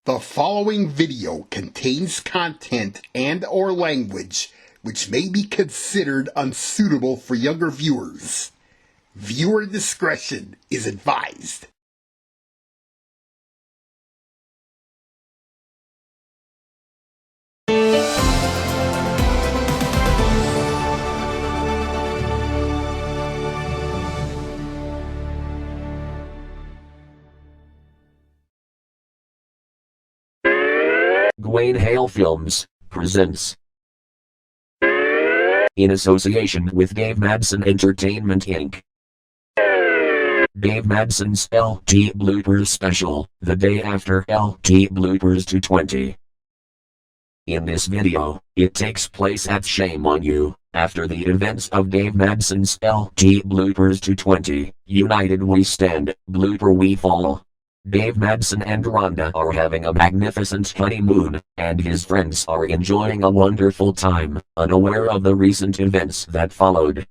The following video contains content and/or language which may be considered unsuitable for younger viewers. Viewer discretion is advised. Gawain Hale Films presents, in association with Dave Madson Entertainment Inc., Dave Madson's LT Bloopers special, the day after LT Bloopers 220. In this video, it takes place at Shame on You, after the events of Dave Madson's LT Bloopers 220, United We Stand, Blooper We Fall. Dave Madson and Rhonda are having a magnificent honeymoon, and his friends are enjoying a wonderful time, unaware of the recent events that followed.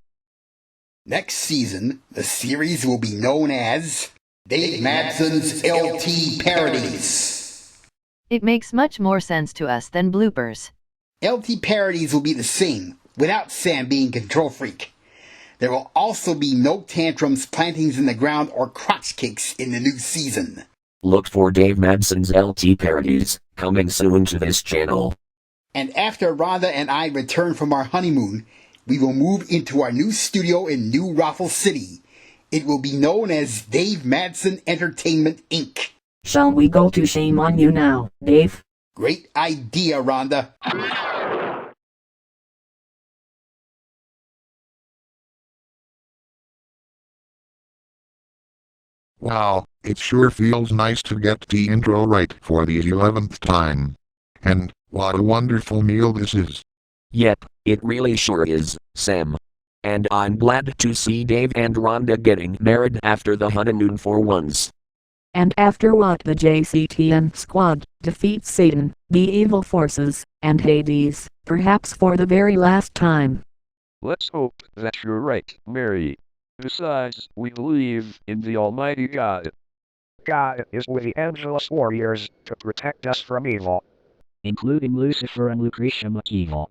Next season, the series will be known as Dave Madson's LT Parodies. It makes much more sense to us than bloopers. LT Parodies will be the same, without Sam being control freak. There will also be no tantrums, plantings in the ground, or crotch kicks in the new season. Look for Dave Madson's LT Parodies, coming soon to this channel. And after Rhonda and I return from our honeymoon, we will move into our new studio in New Raffle City. It will be known as Dave Madson Entertainment Inc. Shall we go to Shame on You now, Dave? Great idea, Rhonda. Wow, it sure feels nice to get the intro right for the 11th time. And what a wonderful meal this is. Yep, it really sure is, Sam. And I'm glad to see Dave and Rhonda getting married after the honeymoon for once. And after what the JCTN squad defeats Satan, the evil forces, and Hades, perhaps for the very last time. Let's hope that you're right, Mary. Besides, we believe in the Almighty God. God is with the Angelus warriors to protect us from evil, including Lucifer and Lucretia McEvil.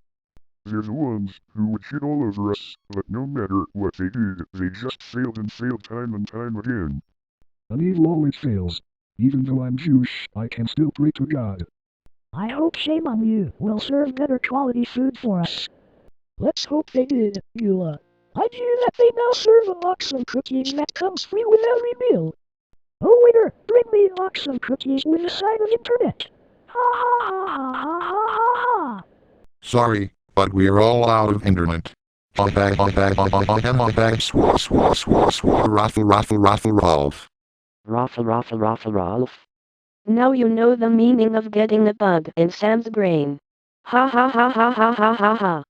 They're the ones who would shit all over us, but no matter what they did, they just failed and failed time and time again. An evil always fails. Even though I'm Jewish, I can still pray to God. I hope Shame on You will serve better quality food for us. Let's hope they did, Eula. I hear that they now serve a box of cookies that comes free with every meal. Oh waiter, bring me a box of cookies with a side of internet. Ha ha ha ha ha ha ha ha. Sorry, but we're all out of internet. Raffle, Ralph. Raffle, Ralph. Now you know the meaning of getting a bug in Sam's brain. Ha ha ha ha ha ha ha ha.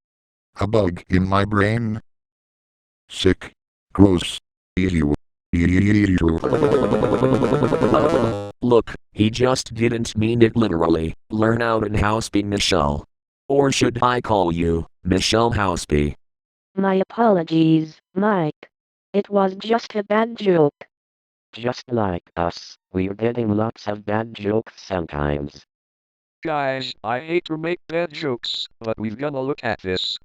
A bug in my brain? Sick. Gross. Ew. Look, he just didn't mean it literally. Learn out and houseby Michelle. Or should I call you Michelle Houseby? My apologies, Mike. It was just a bad joke. Just like us, we're getting lots of bad jokes sometimes. Guys, I hate to make bad jokes, but we've gotta look at this.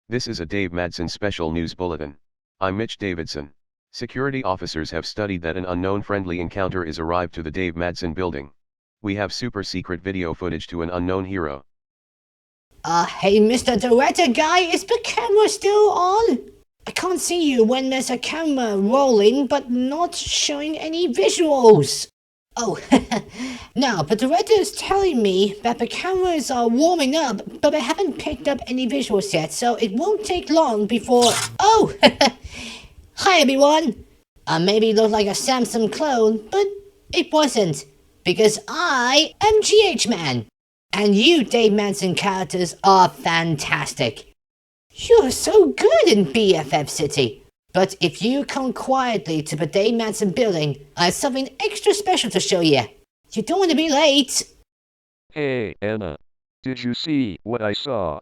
This is a Dave Madson special news bulletin. I'm Mitch Davidson. Security officers have studied that an unknown friendly encounter is arrived to the Dave Madson building. We have super secret video footage to an unknown hero. Hey Mr. Director guy, is the camera still on? I can't see you when there's a camera rolling but not showing any visuals. Oh, now the director is telling me that the cameras are warming up, but I haven't picked up any visuals yet, so it won't take long before... Oh! Hi everyone! Maybe looked like a Samsung clone, but it wasn't, because I am GH Man, and you Dave Madson characters are fantastic. You're so good in BFF City. But if you come quietly to the Dave Madson building, I have something extra special to show you. You don't want to be late. Hey, Anna. Did you see what I saw?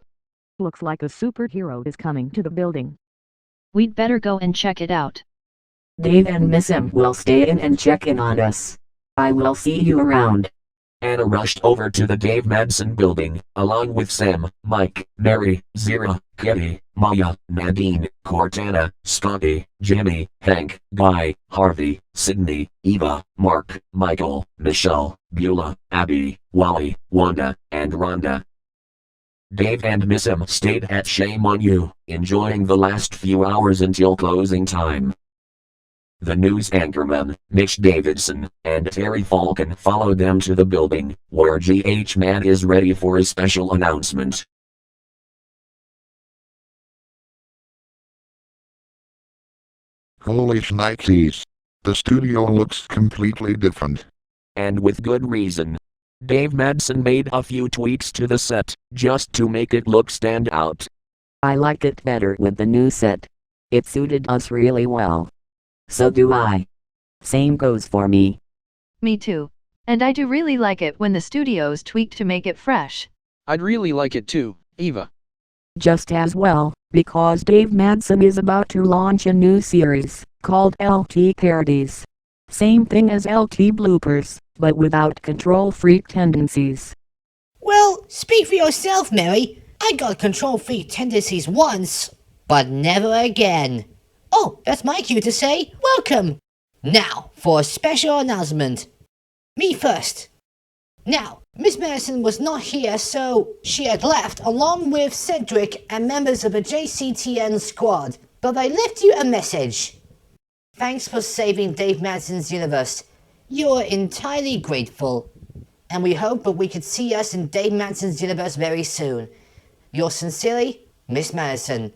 Looks like a superhero is coming to the building. We'd better go and check it out. Dave and Miss M will stay in and check in on us. I will see you around. Anna rushed over to the Dave Madson building, along with Sam, Mike, Mary, Zira, Kitty, Maya, Nadine, Cortana, Scotty, Jimmy, Hank, Guy, Harvey, Sydney, Eva, Mark, Michael, Michelle, Beulah, Abby, Wally, Wanda, and Rhonda. Dave and Miss M stayed at Shame on You, enjoying the last few hours until closing time. The news anchorman, Mitch Davidson, and Terry Falcon followed them to the building, where GH Man is ready for a special announcement. Holy shnikes. The studio looks completely different. And with good reason. Dave Madson made a few tweaks to the set, just to make it look stand out. I like it better with the new set. It suited us really well. So do I. Same goes for me. Me too. And I do really like it when the studios tweaked to make it fresh. I'd really like it too, Eva. Just as well, because Dave Madson is about to launch a new series, called LT Parodies. Same thing as LT Bloopers, but without control freak tendencies. Well, speak for yourself, Mary. I got control freak tendencies once, but never again. Oh, that's my cue to say welcome. Now, for a special announcement. Me first. Now, Miss Madison was not here, so she had left along with Cedric and members of the JCTN squad, but I left you a message. Thanks for saving Dave Madson's universe. You're entirely grateful. And we hope that we could see us in Dave Madson's universe very soon. Yours sincerely, Miss Madison.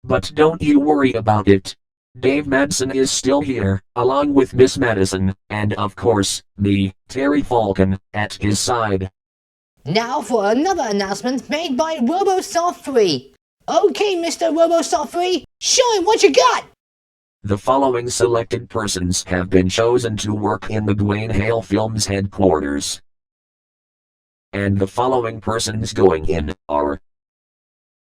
But don't you worry about it. Dave Madson is still here, along with Miss Madison, and of course, me, Terry Falcon, at his side. Now for another announcement made by RoboSoft 3. Okay, Mr. RoboSoft 3, show him what you got! The following selected persons have been chosen to work in the Gawain Hale Films headquarters. And the following persons going in are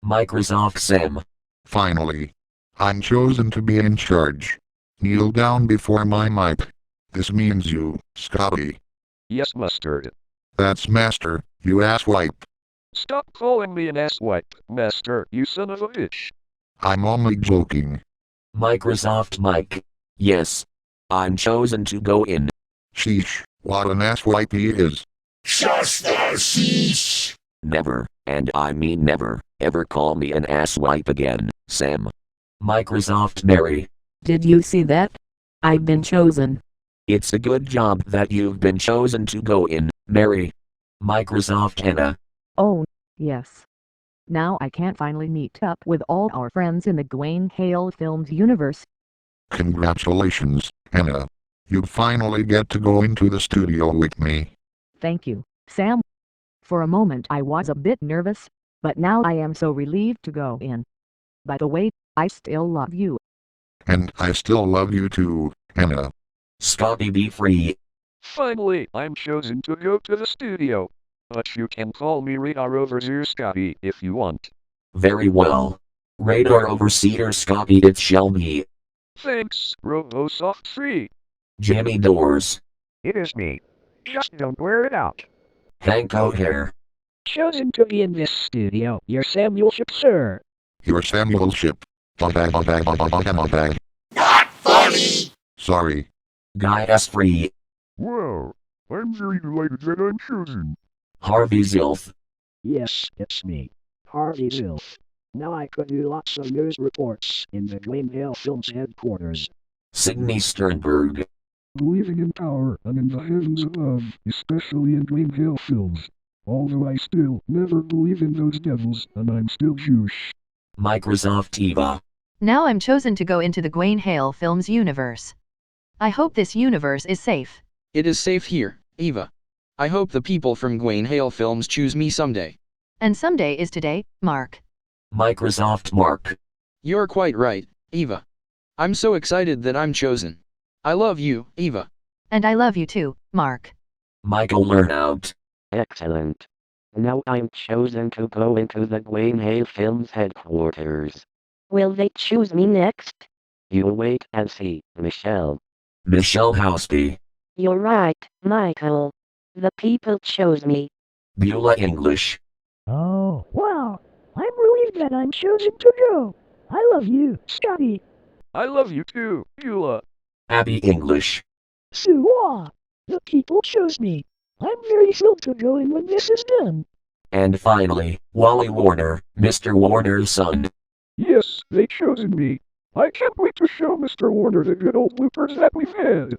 Microsoft Sam. Finally. I'm chosen to be in charge. Kneel down before my mic. This means you, Scotty. Yes, Mustard. That's Master, you asswipe. Stop calling me an asswipe, Master, you son of a bitch. I'm only joking. Microsoft Mike. Yes. I'm chosen to go in. Sheesh, what an asswipe he is. Shasta sheesh. Never, and I mean never, ever call me an asswipe again, Sam. Microsoft Mary. Did you see that? I've been chosen. It's a good job that you've been chosen to go in, Mary. Microsoft Anna. Oh, yes. Now I can finally meet up with all our friends in the Gawain Hale Films Universe. Congratulations, Anna. You finally get to go into the studio with me. Thank you, Sam. For a moment I was a bit nervous, but now I am so relieved to go in. By the way, I still love you. And I still love you too, Anna. Scotty be free. Finally, I'm chosen to go to the studio. But you can call me Radar Overseer Scotty if you want. Very well. Radar Overseer Scotty it shall be. Thanks, RoboSoft 3. Jimmy Doors. It is me. Just don't wear it out. Hank O'Hare. Chosen to be in this studio, your Samuelship, sir. Your Samuelship. Not funny. Sorry. Guy S. Free. Wow, I'm very delighted that I'm chosen. Harvey Zilf. Yes, it's me, Harvey Zilf. Now I could do lots of news reports in the Gawain Hale Films headquarters. Sidney Sternberg. Believing in power and in the heavens above, especially in Gawain Hale Films. Although I still never believe in those devils, and I'm still Jewish. Microsoft Eva. Now I'm chosen to go into the Gawain Hale Films Universe. I hope this universe is safe. It is safe here, Eva. I hope the people from Gawain Hale Films choose me someday. And someday is today, Mark. Microsoft Mark. You're quite right, Eva. I'm so excited that I'm chosen. I love you, Eva. And I love you too, Mark. Michael Lernout. Excellent. Now I'm chosen to go into the Gawain Hale Films headquarters. Will they choose me next? You wait and see, Michelle. Michelle Houseby. You're right, Michael. The people chose me. Beulah English. Oh, wow. I'm relieved that I'm chosen to go. I love you, Scotty. I love you too, Beulah. Abby English. Suwa. The people chose me. I'm very thrilled to go in when this is done. And finally, Wally Warner, Mr. Warner's son. Yes, they chosen me. I can't wait to show Mr. Warner the good old bloopers that we've had.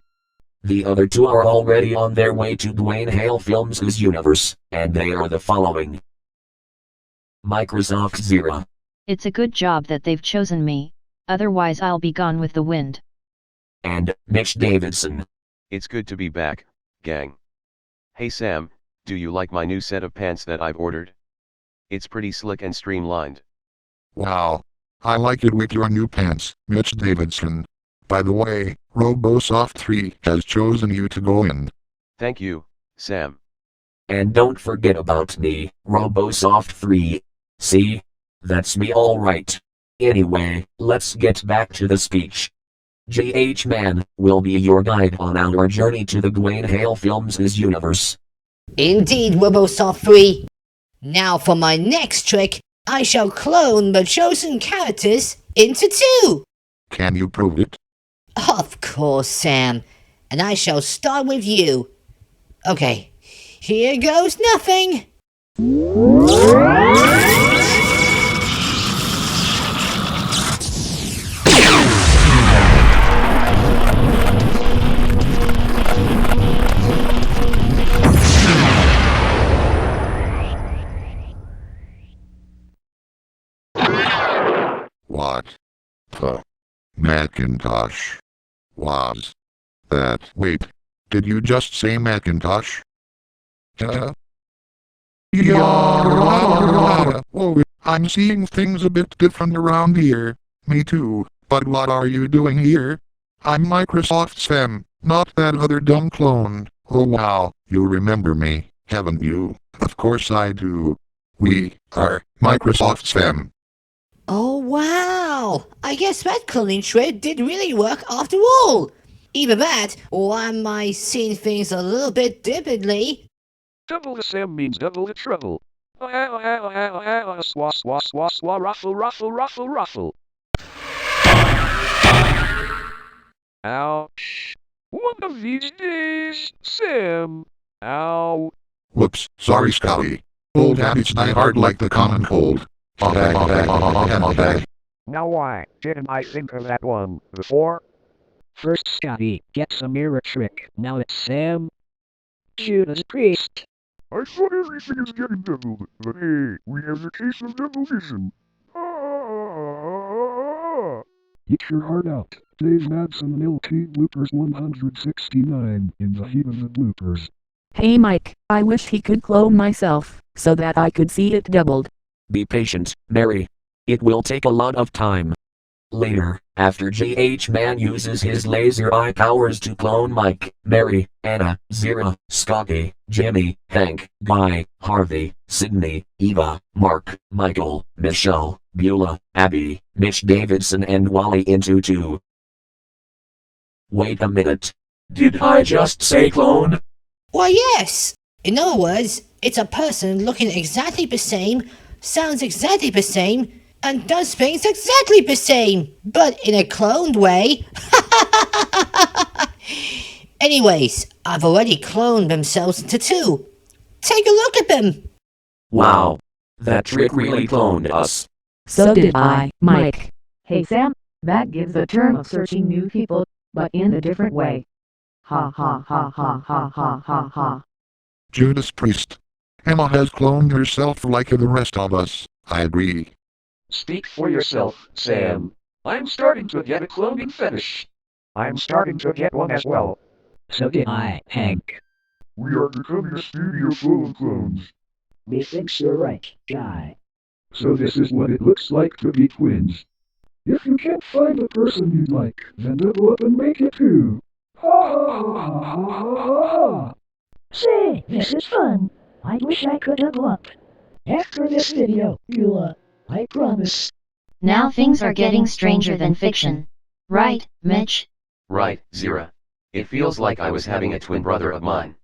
The other two are already on their way to Gawain Hale Films Universe, and they are the following. Microsoft Zero. It's a good job that they've chosen me, otherwise I'll be gone with the wind. And Mitch Davidson. It's good to be back, gang. Hey Sam, do you like my new set of pants that I've ordered? It's pretty slick and streamlined. Wow. I like it with your new pants, Mitch Davidson. By the way, RoboSoft 3 has chosen you to go in. Thank you, Sam. And don't forget about me, RoboSoft 3. See? That's me alright. Anyway, let's get back to the speech. J.H. Mann will be your guide on our journey to the Gawain Hale Films Universe. Indeed, Robosoft 3. Now for my next trick, I shall clone the chosen characters into two. Can you prove it? Of course, Sam. And I shall start with you. Okay, here goes nothing. What the Macintosh was that? Wait, did you just say Macintosh? Yeah, oh, I'm seeing things a bit different around here. Me too, but what are you doing here? I'm Microsoft Sam, not that other dumb clone. Oh wow, you remember me, haven't you? Of course I do. We are Microsoft Sam. Oh wow, I guess that cloning trick did really work after all. Either that, or am I seeing things a little bit differently? Double the Sam means double the trouble. Swah swah swah swah ruffle ruffle ruffle ruffle. Ouch. One of these days, Sam. Ow. Whoops, sorry Scotty. Old habits die hard like the common cold. Now why didn't I think of that one before? First Scotty gets a mirror trick, now it's Sam. Judas Priest. I thought everything is getting doubled, but hey, we have the case of double vision. Eat your heart out. Dave Madson and LT Bloopers 169 in the heat of the bloopers. Hey Mike, I wish he could clone myself, so that I could see it doubled. Be patient, Mary. It will take a lot of time. Later, after J.H. Mann uses his laser eye powers to clone Mike, Mary, Anna, Zira, Scotty, Jimmy, Hank, Guy, Harvey, Sydney, Eva, Mark, Michael, Michelle, Beulah, Abby, Mitch Davidson and Wally into two. Wait a minute. Did I just say clone? Why yes! In other words, it's a person looking exactly the same, sounds exactly the same, and does things exactly the same, but in a cloned way. Anyways, I've already cloned themselves into two. Take a look at them. Wow. That trick really cloned us. So did I, Mike. Hey Sam, that gives a term of searching new people, but in a different way. Ha ha ha ha ha ha ha ha. Judas Priest. Emma has cloned herself like the rest of us. I agree. Speak for yourself, Sam. I'm starting to get a cloning fetish. I'm starting to get one as well. So did I, Hank. We are becoming a studio full of clones. Methinks you're right, Guy. So this is what it looks like to be twins. If you can't find a person you'd like, then double up and make it two. Ha ha ha ha ha ha ha. Say, this is fun. I wish I could double up. After this video, Beulah, I promise. Now things are getting stranger than fiction. Right, Mitch? Right, Zira. It feels like I was having a twin brother of mine.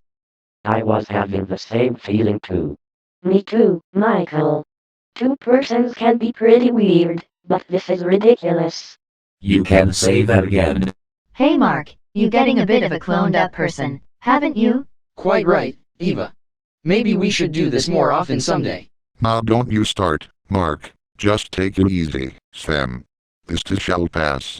I was having the same feeling too. Me too, Michael. Two persons can be pretty weird, but this is ridiculous. You can say that again. Hey Mark, you getting a bit of a cloned up person, haven't you? Quite right, Eva. Maybe we should do this more often someday. Now don't you start, Mark. Just take it easy, Sam. This too shall pass.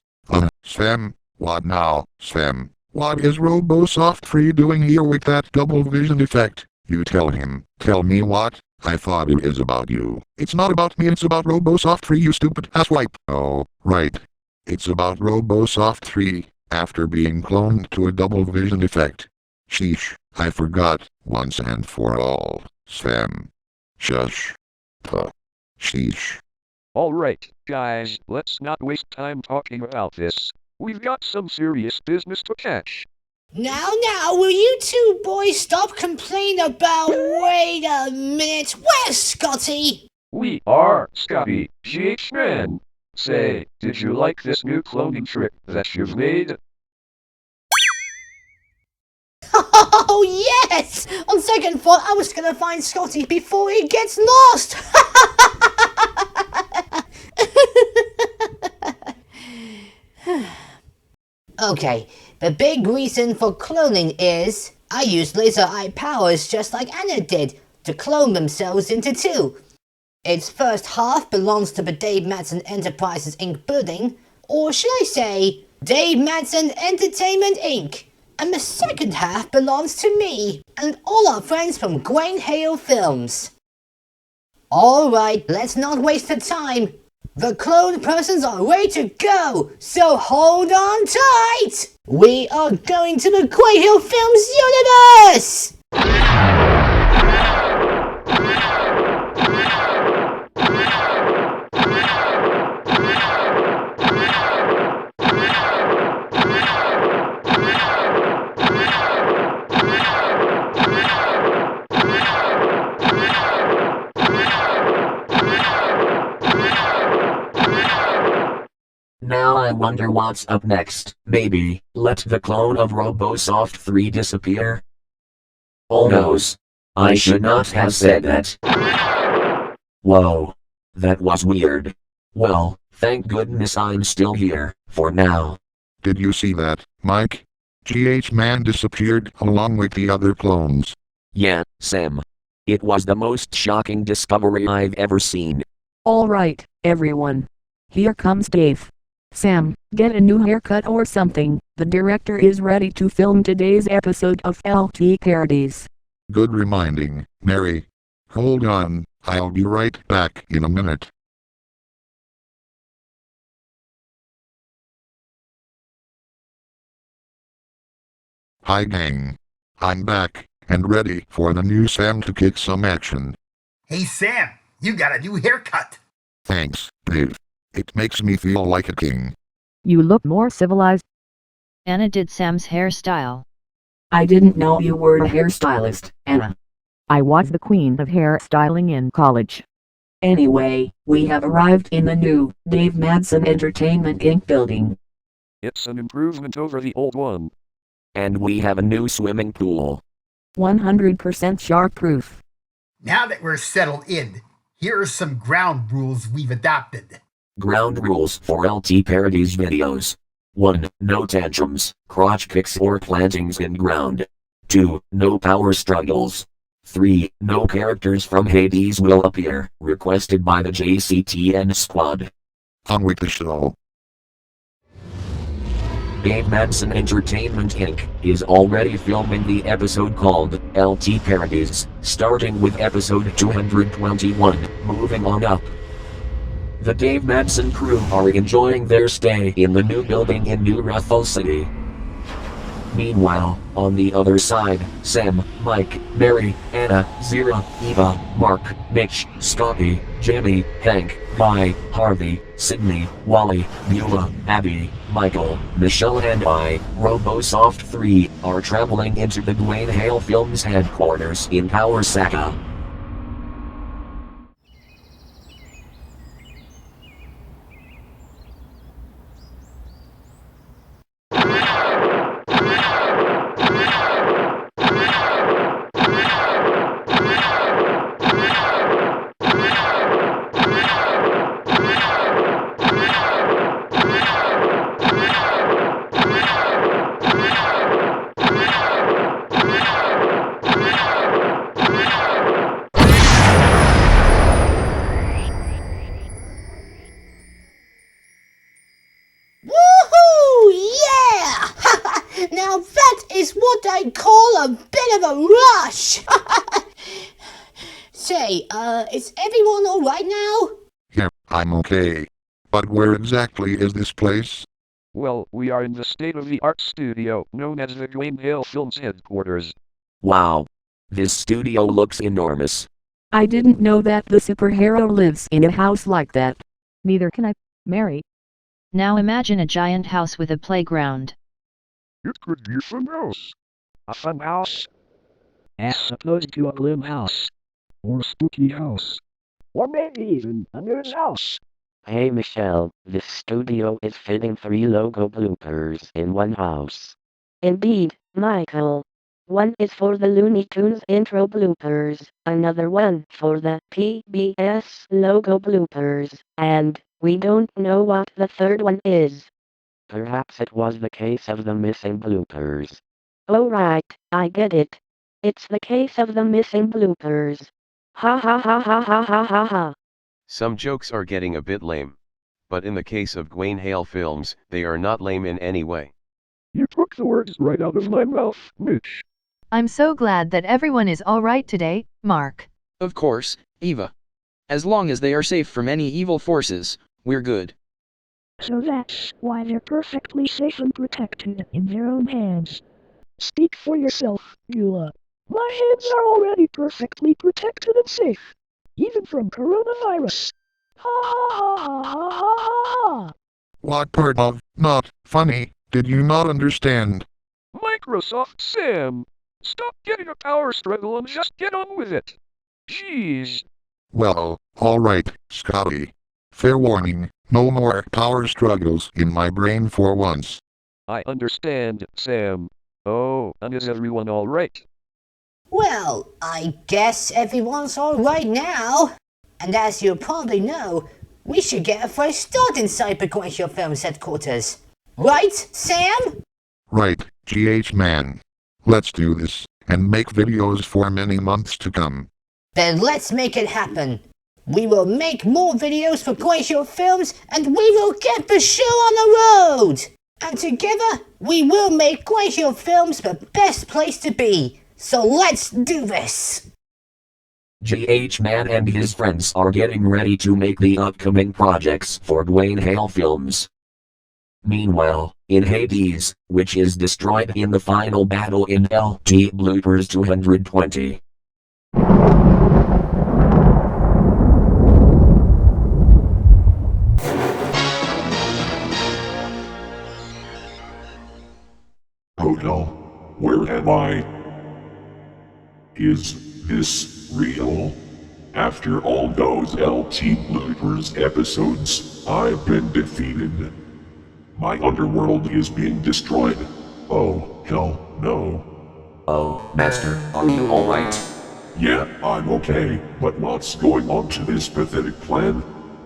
Sam, what now, Sam? What is RoboSoft 3 doing here with that double vision effect? You tell him. Tell me what? I thought it is about you. It's not about me, it's about RoboSoft 3, you stupid asswipe. Oh, right. It's about RoboSoft 3, after being cloned to a double vision effect. Sheesh, I forgot, once and for all, Sam. Shush. Puh. Sheesh. Alright, guys, let's not waste time talking about this. We've got some serious business to catch. Now, will you two boys stop complaining about... Wait a minute, where's Scotty? We are Scotty, GH Man. Say, did you like this new cloning trick that you've made? Oh yes! On second thought, I was gonna find Scotty before he gets lost! Okay, the big reason for cloning is I use laser eye powers just like Anna did to clone themselves into two. Its first half belongs to the Dave Madson Enterprises Inc. building, or should I say, Dave Madson Entertainment Inc. And the second half belongs to me and all our friends from Gawain Hale Films. Alright, let's not waste the time. The cloned persons are ready to go, so hold on tight! We are going to the Gawain Hale Films Universe! Now I wonder what's up next. Maybe, let the clone of RoboSoft 3 disappear? Oh noes. I should not have said that. Whoa. That was weird. Well, thank goodness I'm still here, for now. Did you see that, Mike? GH Man disappeared along with the other clones. Yeah, Sam. It was the most shocking discovery I've ever seen. Alright, everyone. Here comes Dave. Sam, get a new haircut or something. The director is ready to film today's episode of LT Parodies. Good reminding, Mary. Hold on, I'll be right back in a minute. Hi gang. I'm back, and ready for the new Sam to kick some action. Hey Sam, you got a new haircut. Thanks, Dave. It makes me feel like a king. You look more civilized. Anna did Sam's hairstyle. I didn't know you were a hairstylist, Anna. I was the queen of hairstyling in college. Anyway, we have arrived in the new Dave Madson Entertainment Inc. building. It's an improvement over the old one. And we have a new swimming pool. 100% shark proof. Now that we're settled in, here are some ground rules we've adopted. Ground rules for LT Parodies videos. 1. No tantrums, crotch kicks or plantings in ground. 2. No power struggles. 3. No characters from Hades will appear, requested by the JCTN squad. On with the show. Dave Madson Entertainment Inc. is already filming the episode called LT Parodies, starting with episode 221, moving on up. The Dave Madson crew are enjoying their stay in the new building in New Ruffle City. Meanwhile, on the other side, Sam, Mike, Mary, Anna, Zira, Eva, Mark, Mitch, Scotty, Jimmy, Hank, Guy, Harvey, Sydney, Wally, Beulah, Abby, Michael, Michelle and I, RoboSoft 3, are traveling into the Gawain Hale Films headquarters in Power Saga. a bit of a rush! Say, is everyone alright now? Yeah, I'm okay. But where exactly is this place? Well, we are in the state-of-the-art studio known as the Gawain Hale Films headquarters. Wow. This studio looks enormous. I didn't know that the superhero lives in a house like that. Neither can I, Mary. Now imagine a giant house with a playground. It could be a fun house. A fun house? As opposed to a gloom house. Or a spooky house. Or maybe even a news house. Hey Michelle, this studio is fitting 3 logo bloopers in one house. Indeed, Michael. One is for the Looney Tunes intro bloopers, another one for the PBS logo bloopers, and we don't know what the third one is. Perhaps it was the case of the missing bloopers. Oh right, I get it. It's the case of the missing bloopers. Ha ha ha ha ha ha ha ha. Some jokes are getting a bit lame. But in the case of Gawain Hale Films, they are not lame in any way. You took the words right out of my mouth, Mitch. I'm so glad that everyone is alright today, Mark. Of course, Eva. As long as they are safe from any evil forces, we're good. So that's why they're perfectly safe and protected in their own hands. Speak for yourself, Eula. My hands are already perfectly protected and safe. Even from coronavirus. Ha ha ha ha ha ha ha! What part of not funny did you not understand? Microsoft Sam! Stop getting a power struggle and just get on with it. Jeez. Well, alright, Scotty. Fair warning, no more power struggles in my brain for once. I understand, Sam. Oh, and is everyone alright? Well, I guess everyone's alright now. And as you probably know, we should get a fresh start inside Gawain Hale Films headquarters. Right, Sam? Right, GH man. Let's do this, and make videos for many months to come. Then let's make it happen. We will make more videos for Gawain Hale Films, and we will get the show on the road! And together, we will make Gawain Hale Films the best place to be. So let's do this! GH Man and his friends are getting ready to make the upcoming projects for Gawain Hale Films. Meanwhile, in Hades, which is destroyed in the final battle in LT Bloopers 220. Hotel, where am I? Is this real? After all those LT Bloopers episodes, I've been defeated. My underworld is being destroyed. Oh, hell no. Oh, Master, are you alright? Yeah, I'm okay, but what's going on to this pathetic plan?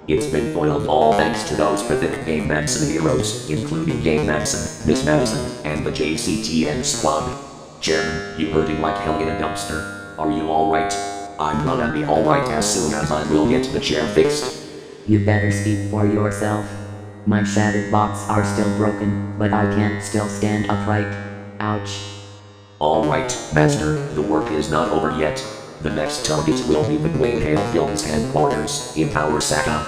It's been foiled all thanks to those pathetic Dave Madson heroes, including Dave Madson, Miss Madison, and the JCTN squad. Chairman, you hurting like hell in a dumpster. Are you alright? I'm gonna be alright as soon as I will get the chair fixed. You better speak for yourself. My shattered box are still broken, but I can still stand upright. Ouch. Alright, Master, the work is not over yet. The next target will be the Gawain Hale Films headquarters in our saga.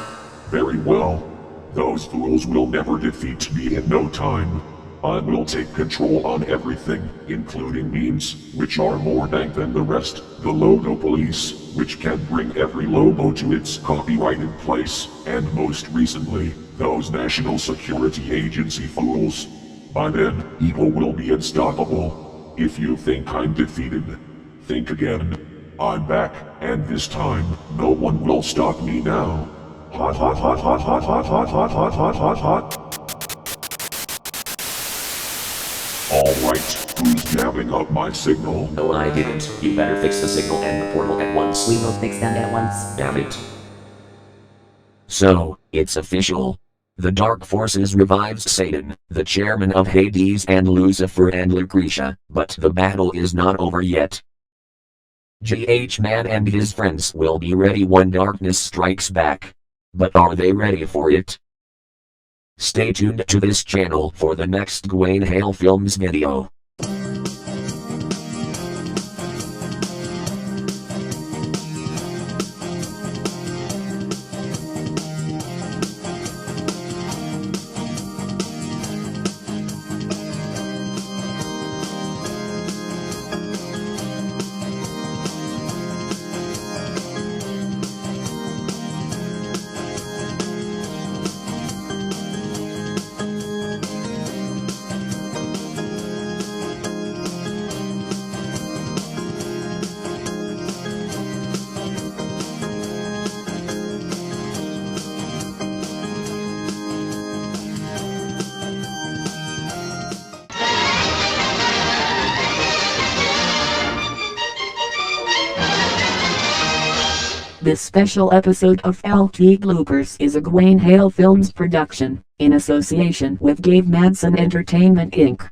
Very well. Those fools will never defeat me in no time. I will take control on everything, including memes, which are more dank than the rest, the logo police, which can bring every logo to its copyrighted place, and most recently, those National Security Agency fools. By then, evil will be unstoppable. If you think I'm defeated, think again. I'm back, and this time, no one will stop me now. Hot, hot, hot, hot, hot, hot, hot, hot, hot, hot, hot, hot. Alright, who's jamming up my signal? No, I didn't. You better fix the signal and the portal at once. We will fix them at once. Damn it. So, it's official. The Dark Forces revives Satan, the chairman of Hades, and Lucifer and Lucretia, but the battle is not over yet. GH Man and his friends will be ready when darkness strikes back. But are they ready for it? Stay tuned to this channel for the next Gawain Hale Films video. This special episode of LT Bloopers is a Gawain Hale Films production, in association with Dave Madson Entertainment Inc.